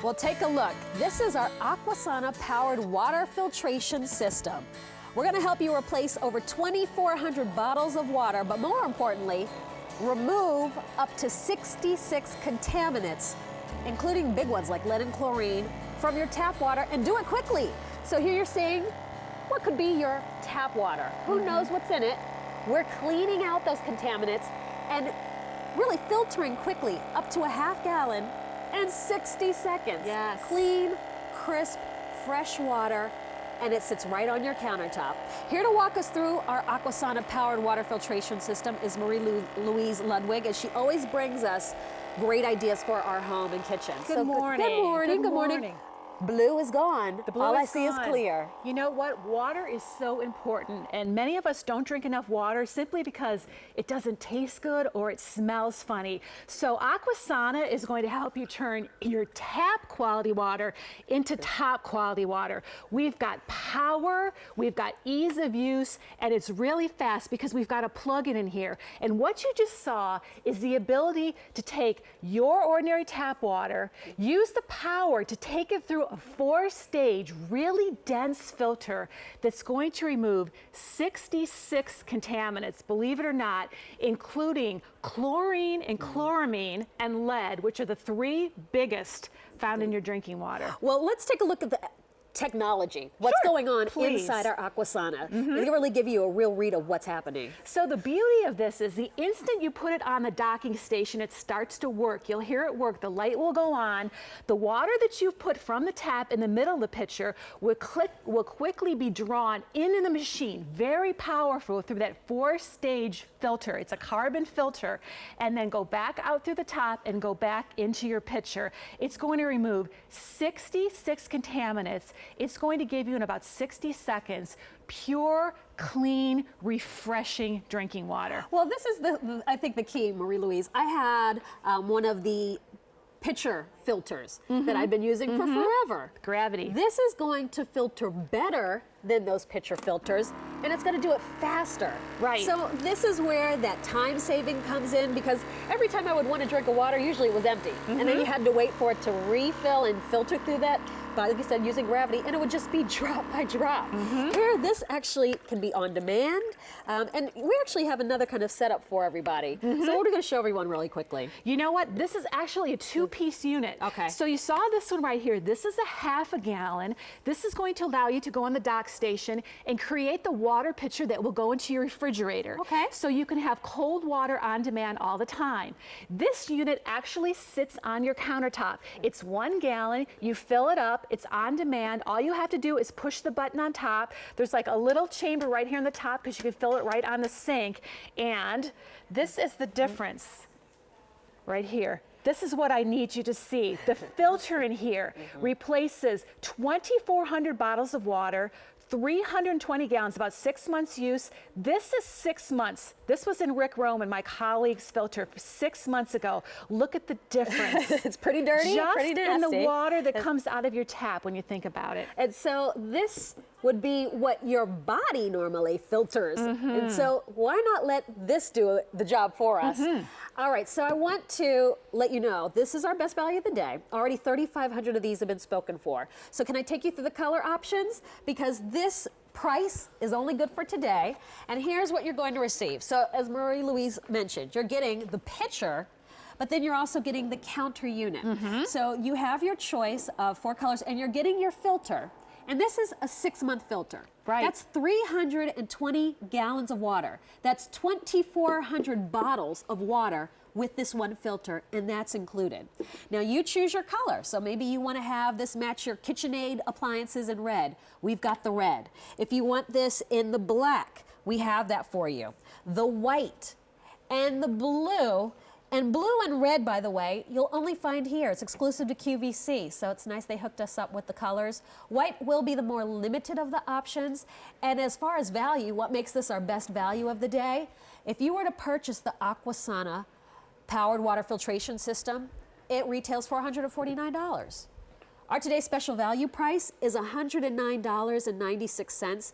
Well, take a look. This is our Aquasana powered water filtration system. We're going to help you replace over 2,400 bottles of water, but more importantly, remove up to 66 contaminants, including big ones like lead and chlorine, from your tap water, and do it quickly. So here you're seeing what could be your tap water. Who knows what's in it? We're cleaning out those contaminants and really filtering quickly, up to a half gallon in 60 seconds. Yes. Clean, crisp, fresh water, and it sits right on your countertop. Here to walk us through our Aquasana powered water filtration system is Marie-Louise Ludwig, and she always brings us great ideas for our home and kitchen. Good morning. Good morning. Good morning. Blue is gone. The blue All I is see is gone. clear. You know what? Water is so important, and many of us don't drink enough water simply because it doesn't taste good or it smells funny. So Aquasana is going to help you turn your tap quality water into top quality water. We've got power, we've got ease of use, and it's really fast because we've got a plug-in in here. And what you just saw is the ability to take your ordinary tap water, use the power to take it through a 4-stage, really dense filter that's going to remove 66 contaminants, believe it or not, including chlorine and chloramine and lead, which are the 3 biggest found in your drinking water. Well, let's take a look at the technology. What's Sure, going on please. inside our Aquasana? It'll really give you a real read of what's happening. So the beauty of this is the instant you put it on the docking station, it starts to work. You'll hear it work. The light will go on. The water that you've put from the tap in the middle of the pitcher will quickly be drawn into the machine. Very powerful through that 4-stage filter. It's a carbon filter, and then go back out through the top and go back into your pitcher. It's going to remove 66 contaminants. It's going to give you in about 60 seconds pure, clean, refreshing drinking water. Well, this is I think the key, Marie-Louise. I had one of the pitcher filters that I've been using for forever. Gravity. This is going to filter better than those pitcher filters, and it's going to do it faster. Right. So this is where that time saving comes in, because every time I would want to drink a water, usually it was empty, and then you had to wait for it to refill and filter through that, like you said, using gravity, and it would just be drop by drop. Here, this actually can be on demand, and we actually have another kind of setup for everybody. So we're going to show everyone really quickly. You know what? This is actually a 2-piece unit. Okay. So you saw this one right here. This is a half a gallon. This is going to allow you to go on the dock station and create the water pitcher that will go into your refrigerator. Okay. So you can have cold water on demand all the time. This unit actually sits on your countertop. It's 1 gallon. You fill it up. It's on demand. All you have to do is push the button on top. There's like a little chamber right here on the top because you can fill it right on the sink. And this is the difference right here. This is what I need you to see. The filter in here replaces 2,400 bottles of water, 320 gallons, about 6 months use. This is 6 months. This was in Rick Roman, my colleague's filter, 6 months ago. Look at the difference. It's pretty dirty, Just pretty nasty. in the water that comes out of your tap when you think about it. And so this would be what your body normally filters. And so why not let this do the job for us? All right, so I want to let you know, this is our best value of the day. Already 3,500 of these have been spoken for. So can I take you through the color options? Because this price is only good for today. And here's what you're going to receive. So as Marie-Louise mentioned, you're getting the pitcher, but then you're also getting the counter unit. So you have your choice of 4 colors, and you're getting your filter. And this is a 6-month filter. Right. That's 320 gallons of water. That's 2,400 bottles of water with this one filter, and that's included. Now you choose your color. So maybe you want to have this match your KitchenAid appliances in red. We've got the red. If you want this in the black, we have that for you. The white and the blue. And blue and red, by the way, you'll only find here. It's exclusive to QVC, so it's nice they hooked us up with the colors. White will be the more limited of the options. And as far as value, what makes this our best value of the day? If you were to purchase the Aquasana powered water filtration system, it retails $449. Our today's special value price is $109.96.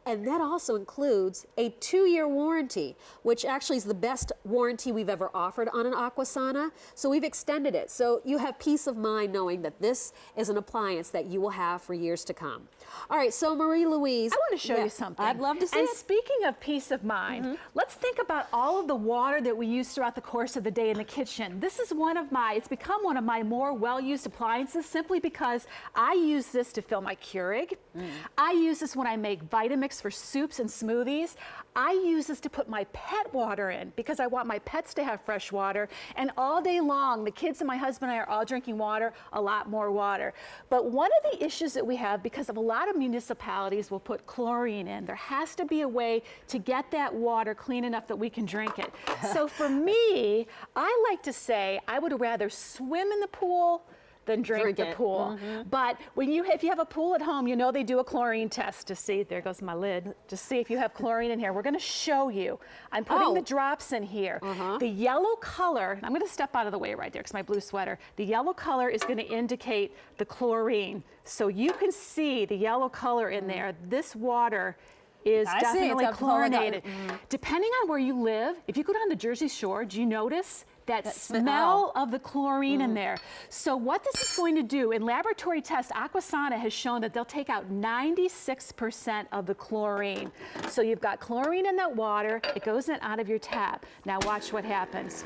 And that also includes a 2-year warranty, which actually is the best warranty we've ever offered on an Aquasana. So we've extended it. So you have peace of mind knowing that this is an appliance that you will have for years to come. All right, so Marie-Louise. I want to show you something. I'd love to see and it. Speaking of peace of mind, let's think about all of the water that we use throughout the course of the day in the kitchen. This is it's become one of my more well-used appliances simply because I use this to fill my Keurig. I use this when I make Vitamix for soups and smoothies. I use this to put my pet water in because I want my pets to have fresh water. And all day long, the kids and my husband and I are all drinking water, a lot more water. But one of the issues that we have, because of a lot of municipalities will put chlorine in, there has to be a way to get that water clean enough that we can drink it. So for me, I like to say I would rather swim in the pool than drink the pool. But if you have a pool at home, you know they do a chlorine test to see, there goes my lid, to see if you have chlorine in here. We're gonna show you. I'm putting the drops in here. The yellow color, I'm gonna step out of the way right there because my blue sweater. The yellow color is gonna indicate the chlorine. So you can see the yellow color in there. This water is definitely chlorinated. Depending on where you live, if you go down the Jersey Shore, do you notice that smell of the chlorine in there? So what this is going to do, in laboratory tests, Aquasana has shown that they'll take out 96% of the chlorine. So you've got chlorine in that water, it goes in out of your tap. Now watch what happens.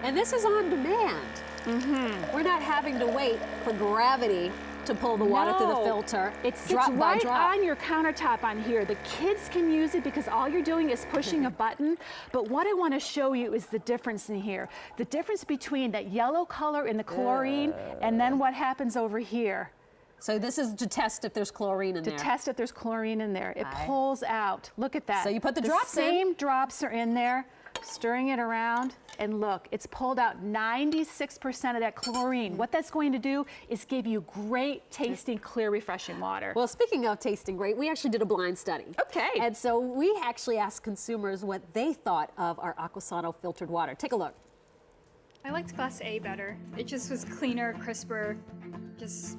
And this is on demand. We're not having to wait for gravity to pull the water through the filter. It sits right on your countertop on here. The kids can use it because all you're doing is pushing a button. But what I want to show you is the difference in here. The difference between that yellow color in the chlorine and then what happens over here. So this is to test if there's chlorine in there. To test if there's chlorine in there. It pulls out. Look at that. So you put the drops in. Same drops are in there. Stirring it around, and look, it's pulled out 96% of that chlorine. What that's going to do is give you great tasting, clear, refreshing water. Well, speaking of tasting great, we actually did a blind study. Okay. And so we actually asked consumers what they thought of our Aquasana filtered water. Take a look. I liked Class A better. It just was cleaner, crisper, just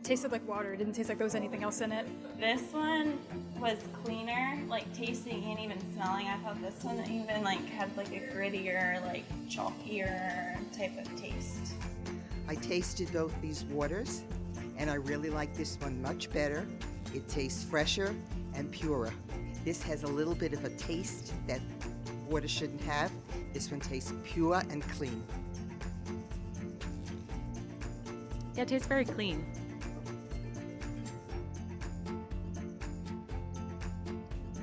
tasted like water. It didn't taste like there was anything else in it. This one was cleaner, like tasting and even smelling. I thought this one even had like a grittier, like chalkier type of taste. I tasted both these waters and I really like this one much better. It tastes fresher and purer. This has a little bit of a taste that water shouldn't have. This one tastes pure and clean. Yeah, it tastes very clean.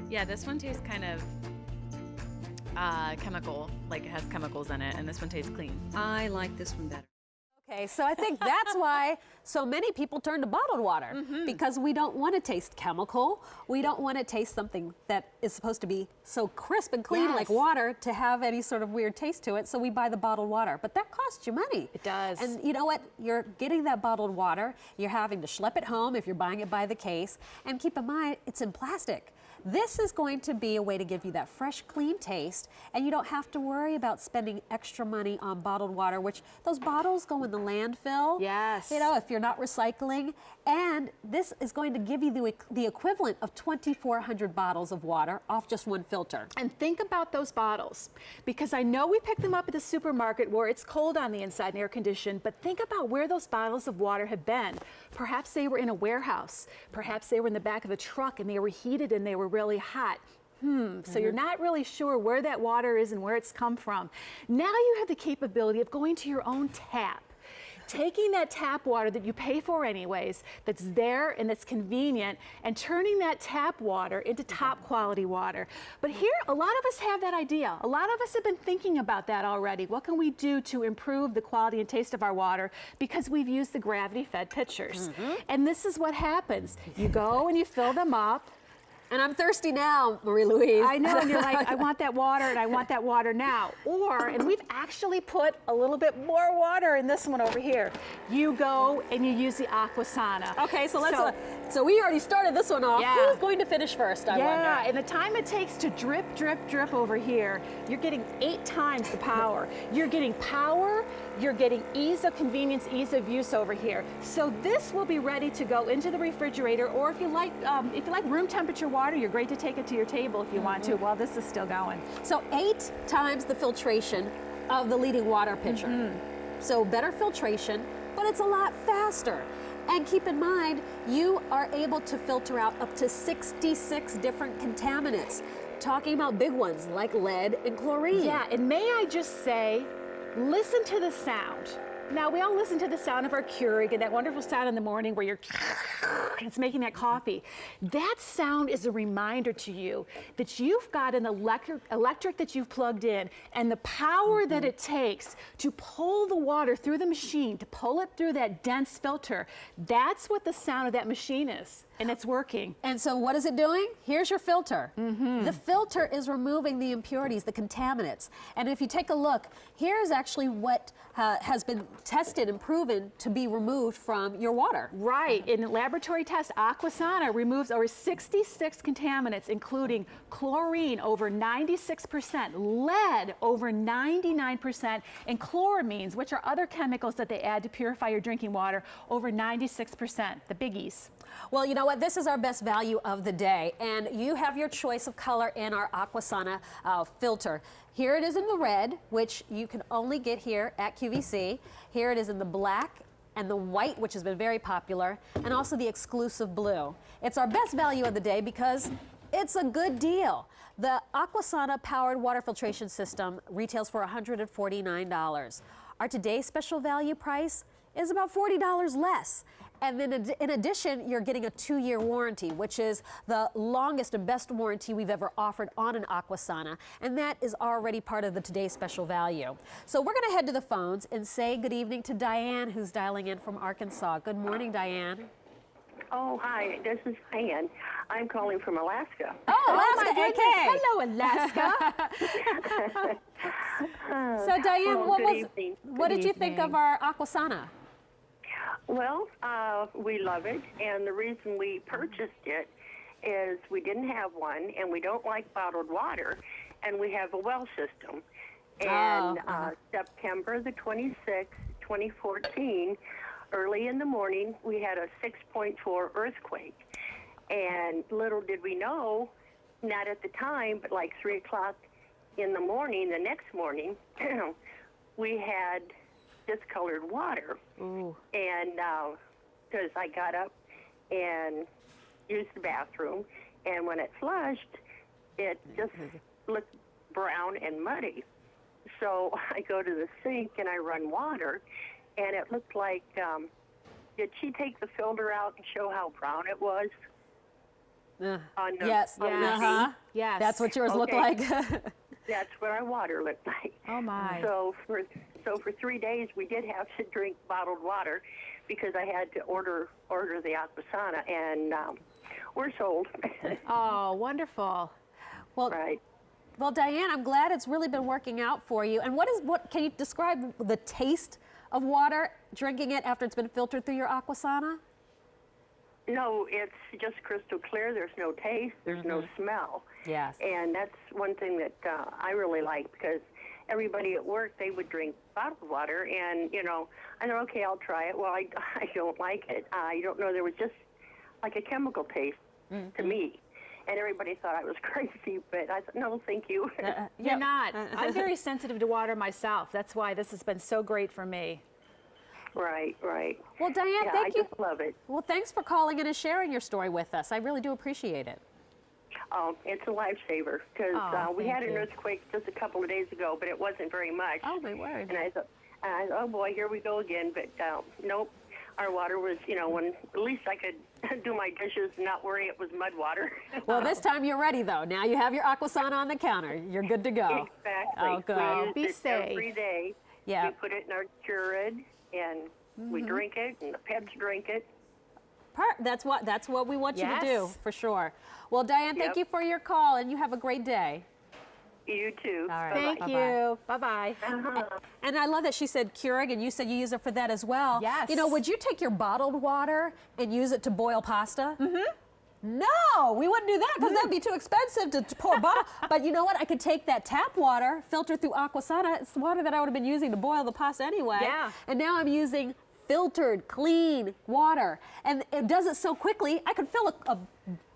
Yeah, this one tastes kind of chemical, like it has chemicals in it, and this one tastes clean. I like this one better. Okay, so I think that's why so many people turn to bottled water, because we don't want to taste chemical. We don't want to taste something that is supposed to be so crisp and clean like water to have any sort of weird taste to it, so we buy the bottled water. But that costs you money. It does. And you know what? You're getting that bottled water, you're having to schlep it home if you're buying it by the case, and keep in mind, it's in plastic. This is going to be a way to give you that fresh, clean taste, and you don't have to worry about spending extra money on bottled water, which those bottles go in the landfill. Yes. You know, if you're not recycling. And this is going to give you the equivalent of 2,400 bottles of water off just one filter. And think about those bottles, because I know we pick them up at the supermarket where it's cold on the inside and air conditioned, but think about where those bottles of water have been. Perhaps they were in a warehouse. Perhaps they were in the back of a truck and they were heated and they were really hot. So you're not really sure where that water is and where it's come from. Now you have the capability of going to your own tap, taking that tap water that you pay for anyways, that's there and that's convenient, and turning that tap water into top quality water. But here, a lot of us have that idea. A lot of us have been thinking about that already. What can we do to improve the quality and taste of our water? Because we've used the gravity-fed pitchers. And this is what happens. You go and you fill them up. And I'm thirsty now, Marie-Louise. I know, and you're like, I want that water, and I want that water now. And we've actually put a little bit more water in this one over here. You go and you use the Aquasana. Okay, so let's So we already started this one off. Yeah. Who's going to finish first, I wonder? Yeah, and the time it takes to drip, drip, drip over here, you're getting 8 times the power. You're getting power, you're getting ease of convenience, ease of use over here. So this will be ready to go into the refrigerator, or if you like room temperature water, you're great to take it to your table if you want to while this is still going. So 8 times the filtration of the leading water pitcher. So better filtration, but it's a lot faster. And keep in mind, you are able to filter out up to 66 different contaminants, talking about big ones like lead and chlorine. Yeah, and may I just say, listen to the sound. Now, we all listen to the sound of our Keurig and that wonderful sound in the morning where it's making that coffee. That sound is a reminder to you that you've got an electric that you've plugged in, and the power that it takes to pull the water through the machine, to pull it through that dense filter. That's what the sound of that machine is, and it's working. And so what is it doing? Here's your filter. The filter is removing the impurities, the contaminants. And if you take a look, here's actually what has been tested and proven to be removed from your water. Right. In a laboratory test, Aquasana removes over 66 contaminants, including chlorine over 96%, lead over 99%, and chloramines, which are other chemicals that they add to purify your drinking water, over 96%, the biggies. Well, you know what? This is our best value of the day, and you have your choice of color in our Aquasana filter. Here it is in the red, which you can only get here at QVC. Here it is in the black and the white, which has been very popular, and also the exclusive blue. It's our best value of the day because it's a good deal. The Aquasana powered water filtration system retails for $149. Our today's special value price is about $40 less. And then in addition, you're getting a 2-year warranty, which is the longest and best warranty we've ever offered on an Aquasana. And that is already part of the today's special value. So we're going to head to the phones and say good evening to Diane, who's dialing in from Arkansas. Good morning, Diane. Oh, hi. This is Ann. I'm calling from Alaska. Oh, Alaska, AK. Hello, Alaska. So Diane, Evening. what did you think of our Aquasana? Well, we love it, and the reason we purchased it is we didn't have one, and we don't like bottled water, and we have a well system. And September the 26th, 2014, early in the morning, we had a 6.4 earthquake. And little did we know, not at the time, but like 3 o'clock in the morning, the next morning, we had discolored water. Ooh. And because I got up and used the bathroom, and when it flushed, it just looked brown and muddy. So I go to the sink and I run water, and it looked like, did she take the filter out and show how brown it was? On the, Yes. on the sink? Yes. That's what yours look like. That's what our water looked like. Oh, my. So for 3 days, we did have to drink bottled water because I had to order the Aquasana, and we're sold. Oh, wonderful. Well, Right. well, Diane, I'm glad it's really been working out for you. And what can you describe the taste of water, drinking it after it's been filtered through your Aquasana? No, it's just crystal clear. There's no taste. There's no smell. Yes. And that's one thing that I really like, because everybody at work, they would drink bottled water, and, you know, I know, okay, I'll try it. Well, I don't like it. I don't know. There was just like a chemical taste to me. And everybody thought I was crazy, but I thought, no, thank you. You're not. I'm very sensitive to water myself. That's why this has been so great for me. Right, right. Well, Diane, Yeah, thank I you. just love it. Well, thanks for calling in and sharing your story with us. I really do appreciate it. Oh, it's a lifesaver, because Oh, we had thank an you. earthquake just a couple of days ago, but it wasn't very much. Oh, my word. And I thought, oh boy, here we go again. But nope, our water was, you know, when at least I could do my dishes and not worry it was mud water. Well, this time you're ready, though. Now you have your Aquasana on the counter. You're good to go. Exactly. Oh, good. We use Be it safe. every day. Yeah. We put it in our Keurig, and we drink it, and the pets drink it. That's what we want you to do, Yes. for sure. Well, Diane, thank Yep. you for your call, and you have a great day. You too. All right. Thank Bye-bye. you. Bye-bye. And I love that she said Keurig, and you said you use it for that as well. Yes. You know, would you take your bottled water and use it to boil pasta? No, we wouldn't do that because that'd be too expensive to pour bottle. But you know what? I could take that tap water, filter through Aquasana. It's the water that I would have been using to boil the pasta anyway. Yeah. And now I'm using filtered, clean water. And it does it so quickly, I could fill a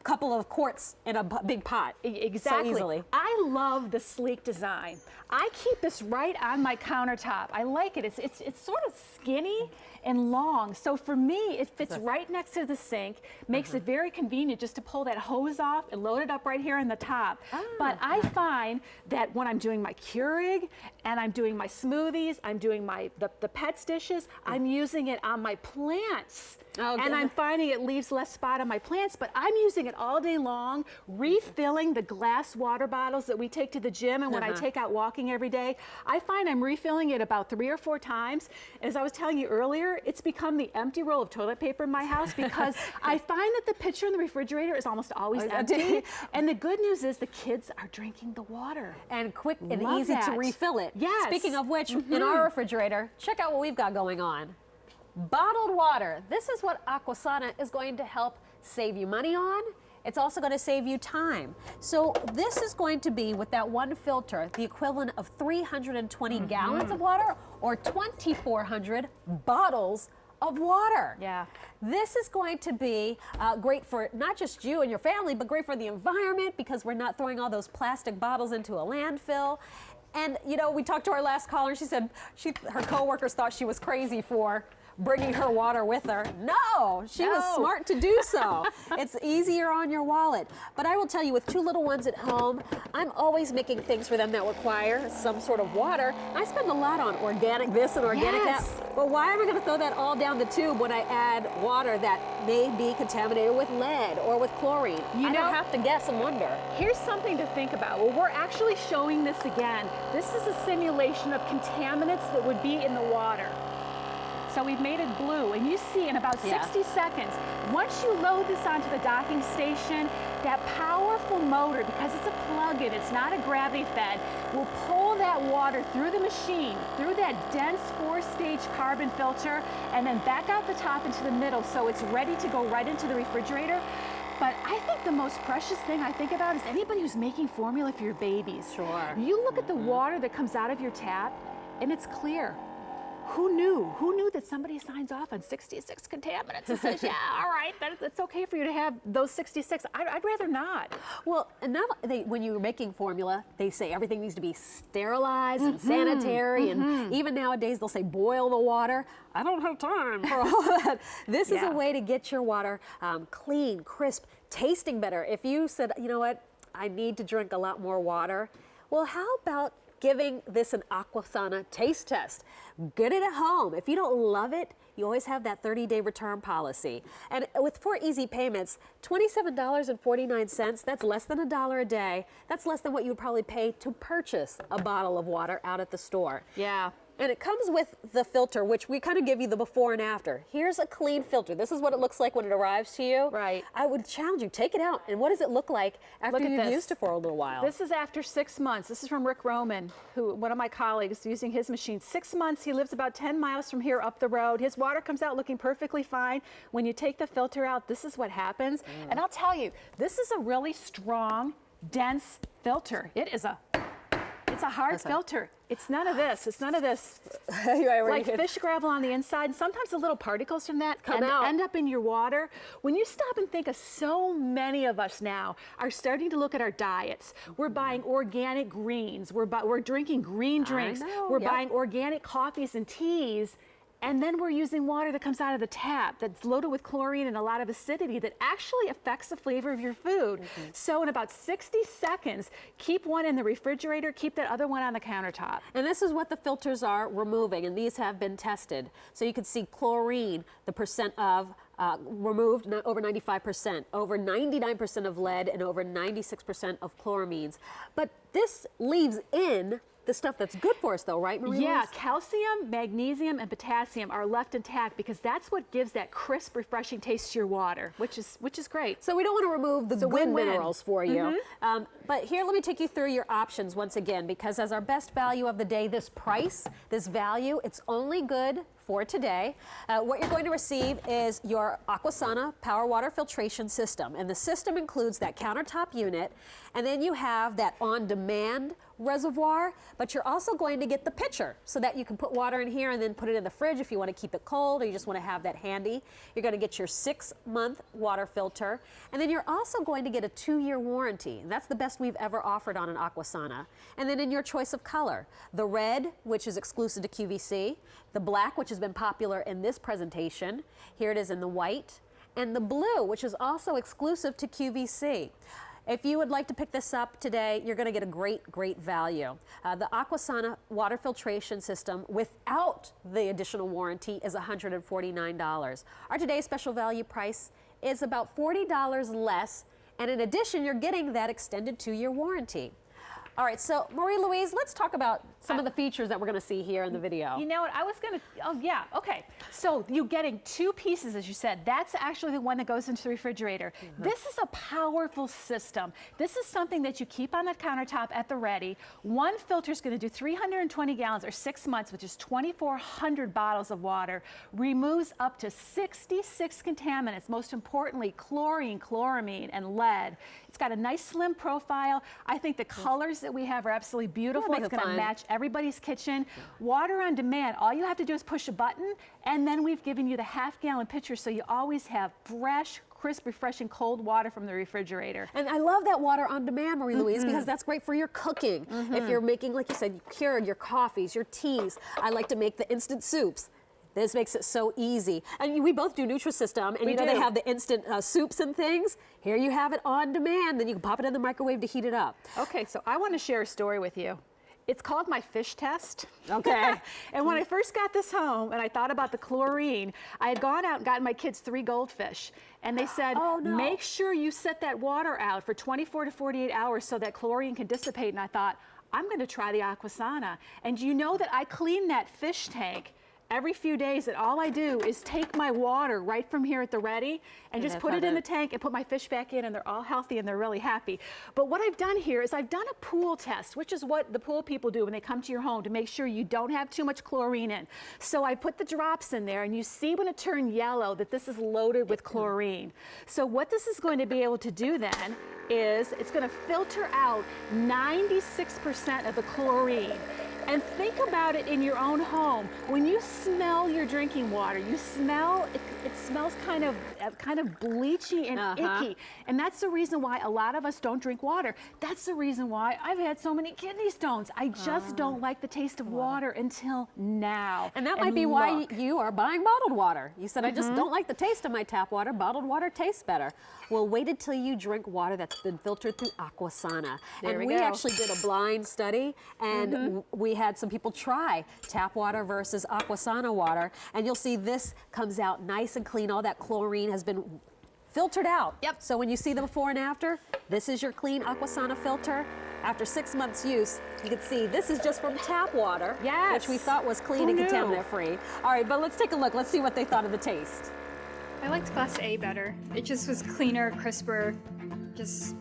couple of quarts in a big pot. Exactly. So easily. I love the sleek design. I keep this right on my countertop. I like it. It's sort of skinny and long. So for me, it fits right next to the sink, makes it very convenient just to pull that hose off and load it up right here on the top. But I find that when I'm doing my Keurig and I'm doing my smoothies, I'm doing the pets dishes, I'm using it on my plants. And I'm finding it leaves less spot on my plants, but I'm using it all day long, refilling the glass water bottles that we take to the gym, and when I take out walking every day, I find I'm refilling it about 3 or 4 times. As I was telling you earlier, it's become the empty roll of toilet paper in my house because I find that the pitcher in the refrigerator is almost always empty. And the good news is the kids are drinking the water. And quick and Love easy to that. refill it. Yes. Speaking of which, in our refrigerator, check out what we've got going on. Bottled water. This is what Aquasana is going to help save you money on. It's also going to save you time. So this is going to be, with that one filter, the equivalent of 320 gallons of water or 2,400 bottles of water. Yeah. This is going to be great for not just you and your family, but great for the environment because we're not throwing all those plastic bottles into a landfill. And you know, we talked to our last caller, and she said her coworkers thought she was crazy for bringing her water with her. No, she was smart to do so. It's easier on your wallet. But I will tell you, with 2 little ones at home, I'm always making things for them that require some sort of water. I spend a lot on organic this and organic that. But why am I going to throw that all down the tube when I add water that may be contaminated with lead or with chlorine? I don't have to guess and wonder. Here's something to think about. Well, we're actually showing this again. This is a simulation of contaminants that would be in the water. So we've made it blue, and you see in about 60 seconds, once you load this onto the docking station, that powerful motor, because it's a plug-in, it's not a gravity fed, will pull that water through the machine, through that dense 4-stage carbon filter, and then back out the top into the middle, so it's ready to go right into the refrigerator. But I think the most precious thing I think about is anybody who's making formula for your babies. Sure. You look at the water that comes out of your tap, and it's clear. Who knew? Who knew that somebody signs off on 66 contaminants and says, yeah, all right, it's okay for you to have those 66. I'd rather not. Well, and now when you're making formula, they say everything needs to be sterilized and sanitary, and even nowadays they'll say boil the water. I don't have time for all that. This is a way to get your water clean, crisp, tasting better. If you said, you know what, I need to drink a lot more water, well, how about giving this an Aquasana taste test? Get it at home. If you don't love it, you always have that 30-day return policy. And with 4 easy payments, $27.49, that's less than $1 a day. That's less than what you would probably pay to purchase a bottle of water out at the store. Yeah. And it comes with the filter, which we kind of give you the before and after. Here's a clean filter. This is what it looks like when it arrives to you. Right. I would challenge you, take it out, and what does it look like after you've used it for a little while? This is after 6 months. This is from Rick Roman, one of my colleagues, using his machine. 6 months, he lives about 10 miles from here up the road. His water comes out looking perfectly fine. When you take the filter out, this is what happens. And I'll tell you, this is a really strong, dense filter. It's a hard filter. It's none of this. It's none of this. Like fish gravel on the inside. Sometimes the little particles from that end up in your water. When you stop and think of, so many of us now are starting to look at our diets. We're buying organic greens. We're drinking green drinks. We're buying organic coffees and teas. And then we're using water that comes out of the tap that's loaded with chlorine and a lot of acidity that actually affects the flavor of your food. So in about 60 seconds, keep one in the refrigerator, keep that other one on the countertop. And this is what the filters are removing, and these have been tested. So you can see chlorine, the percent of removed, over 95%, over 99% of lead, and over 96% of chloramines. But this leaves in the stuff that's good for us, though, right, Marie? Yeah, calcium, magnesium, and potassium are left intact because that's what gives that crisp, refreshing taste to your water, which is great. So we don't want to remove the good minerals for you. But here, let me take you through your options once again, because as our best value of the day, this price, this value, it's only good for today. What you're going to receive is your Aquasana Power Water Filtration System. And the system includes that countertop unit, and then you have that on-demand reservoir, but you're also going to get the pitcher so that you can put water in here and then put it in the fridge if you want to keep it cold or you just want to have that handy. You're going to get your 6-month water filter, and then you're also going to get a 2-year warranty. And that's the best we've ever offered on an Aquasana. And then in your choice of color, the red, which is exclusive to QVC, the black, which has been popular in this presentation, here it is in the white, and the blue, which is also exclusive to QVC. If you would like to pick this up today, you're going to get a great value. The Aquasana water filtration system without the additional warranty is $149. Our today's special value price is about $40 less, and in addition, you're getting that extended 2-year warranty. All right, so Marie-Louise, let's talk about some of the features that we're going to see here in the video. You know what, I was going to, oh yeah, okay. So you're getting 2 pieces, as you said. That's actually the one that goes into the refrigerator. This is a powerful system. This is something that you keep on the countertop at the ready. One filter is going to do 320 gallons or 6 months, which is 2,400 bottles of water, removes up to 66 contaminants, most importantly, chlorine, chloramine, and lead. It's got a nice slim profile. I think the colors that we have are absolutely beautiful. Yeah, It's going to match everybody's kitchen. Water on demand. All you have to do is push a button, and then we've given you the half-gallon pitcher, so you always have fresh, crisp, refreshing cold water from the refrigerator. And I love that water on demand, Marie-Louise, because that's great for your cooking. If you're making, like you said, cured your coffees, your teas. I like to make the instant soups. This makes it so easy. And we both do Nutrisystem, and you know they have the instant soups and things. Here you have it on demand, then you can pop it in the microwave to heat it up. Okay, so I want to share a story with you. It's called my fish test. Okay. And when I first got this home and I thought about the chlorine, I had gone out and gotten my kids 3 goldfish. And they said, Oh, no. make sure you set that water out for 24 to 48 hours so that chlorine can dissipate. And I thought, I'm going to try the Aquasana. And you know that I clean that fish tank every few days, and all I do is take my water right from here at the ready and just put it in the tank and put my fish back in, and they're all healthy and they're really happy. But what I've done here is I've done a pool test, which is what the pool people do when they come to your home to make sure you don't have too much chlorine in. So I put the drops in there, and you see when it turned yellow that this is loaded with chlorine. So what this is going to be able to do then is it's going to filter out 96% of the chlorine. And think about it in your own home. When you smell your drinking water, you smell, it smells kind of bleachy and icky. And that's the reason why a lot of us don't drink water. That's the reason why I've had so many kidney stones. I just don't like the taste of water until now. And that might be why you are buying bottled water. You said, I just don't like the taste of my tap water. Bottled water tastes better. Well, wait until you drink water that's been filtered through Aquasana. There and we we go. actually did a blind study, and we had some people try tap water versus Aquasana water. And you'll see this comes out nice and clean. All that chlorine has been filtered out. Yep. So when you see the before and after, this is your clean Aquasana filter. After 6 months use, you can see this is just from tap water, which we thought was clean and contaminant free. All right, but let's take a look. Let's see what they thought of the taste. I liked Class A better. It just was cleaner, crisper, just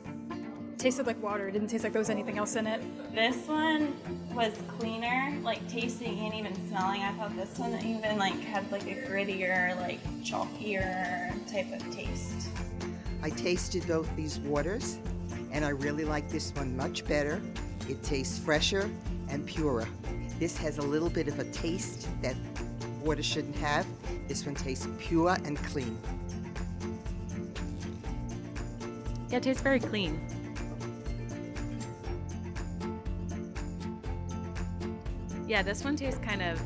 tasted like water. It didn't taste like there was anything else in it. This one was cleaner, like tasting and even smelling. I thought this one even like had like a grittier, like chalkier type of taste. I tasted both these waters, and I really like this one much better. It tastes fresher and purer. This has a little bit of a taste that water shouldn't have. This one tastes pure and clean. Yeah, it tastes very clean. Yeah, this one tastes kind of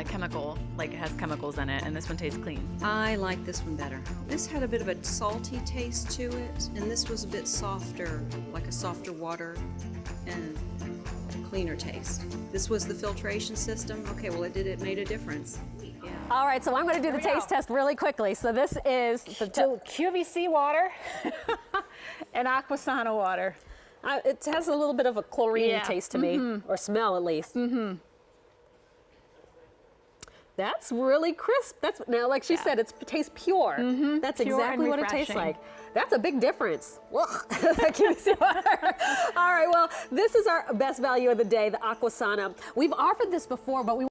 chemical, like it has chemicals in it, and this one tastes clean. I like this one better. This had a bit of a salty taste to it, and this was a bit softer, like a softer water and a cleaner taste. This was the filtration system. Okay, well, it made a difference. Yeah. All right, so I'm going to do the taste test really quickly. So this is the QVC water and Aquasana water. it has a little bit of a chlorine taste to me, or smell at least. That's really crisp. That's now, like she said, it tastes pure. That's Pure exactly and what it tastes refreshing. like. That's a big difference. All right, well, this is our best value of the day, the Aquasana. We've offered this before, but we